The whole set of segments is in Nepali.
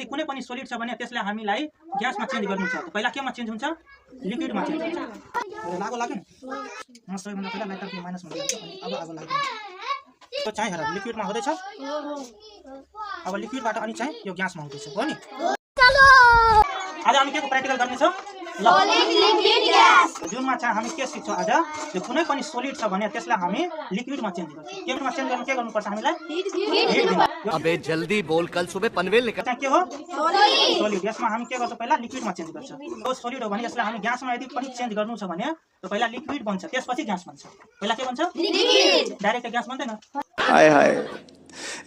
कुनै पनि सोलिड छ भने त्यसलाई हामीलाई ग्यासमा चेन्ज गर्नु छ। पहिला केमा चेन्ज हुन्छ? लिक्विडमा चेन्ज हुन्छ। लाग्यो लाग्यो म सबैभन्दा पहिला लाइटर के माइनसमा दिन्छु अनि अब आगो लाग्यो। त्यो चाहिँ हेर लिक्विडमा हुँदैछ। अब लिक्विडबाट अनि चाहिँ यो ग्यासमा हुँदैछ हो नि। आज हामी के को प्र्याक्टिकल गर्ने छौं? Solid liquid gas. जुनमा चाहिँ हामी के सिक्छौं आज? जो कुनै पनि सोलिड छ भने त्यसलाई हामी लिक्विडमा चेन्ज गर्छौं। केमा चेन्ज गर्नु के गर्नुपर्छ हामीलाई? हिट दिनु। अबे जल्दी बोल, कल सुबह पनवेल निकल। के हो? सॉलिड। सोलिड। यसमा हामी के गर्छौं? पहिला लिक्विडमा चेन्ज गर्छौं। यो सोलिड हो भने यसलाई हामी ग्यासमा यदि पनि चेन्ज गर्नु छ भने त पहिला लिक्विड बन्छ, त्यसपछि ग्यास बन्छ। पहिला के बन्छ? लिक्विड। डाइरेक्ट ग्यास बन्दैन। हाय हाय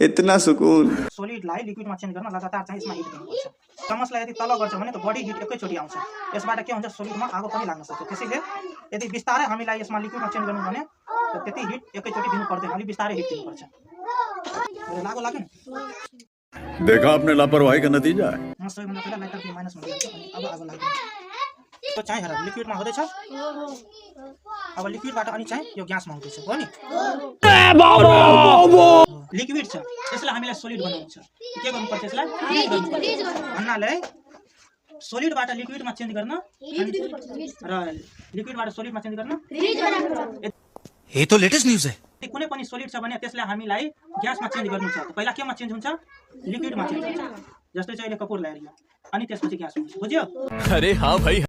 इतना सुकून। सोलिडलाई लिक्विडमा चेन्ज गर्न लगातार चाहिँ यसमा हिट दिनुपर्छ। चम्मचलाई यदि तल गर्छ भने त बडी हिट एकैचोटी आउँछ। यसबाट के हुन्छ? सोलिडमा आगो पनि लाग्न सक्छ। त्यसैले यदि बिस्तारै हामीलाई यसमा लिक्विडमा चेन्ज गर्नु भने त त्यति हिट एकैचोटी दिनु पर्दैन, अलि बिस्तारै हिट दिनुपर्छ। लाग्यो लाग्यो देखा आपने लापरवाही का नतीजा है। म सबैभन्दा पहिला लाइटर के माइनसमा दिन्छु अनि अब आगो लाग्यो। त्यो चाहिँ हेर लिक्विडमा हुँदैछ। अब लिक्विडबाट अनि चाहिँ यो ग्यासमा हुँदैछ हो नि। लिक्विड छ, यसलाई हामीलाई सोलिड बनाउनु छ। के गर्नुपर्छ? यसलाई फ्रिज गर्नुपर्छ। भन्नाले सोलिडबाट लिक्विडमा चेन्ज गर्न र लिक्विडबाट सोलिडमा चेन्ज गर्न फ्रिज बनाउनु। ये तो लेटेस्ट न्यूज है। कुनै पनि सोलिड छ भने त्यसलाई हामीलाई ग्यासमा चेन्ज गर्नु छ। पहिला केमा चेन्ज हुन्छ? लिक्विडमा चेन्ज हुन्छ। जस्तै चाहिँ अहिले कपुर ल्याएर अनि त्यसपछि ग्यास हुन्छ। बुझ्यो? अरे हाँ भाई।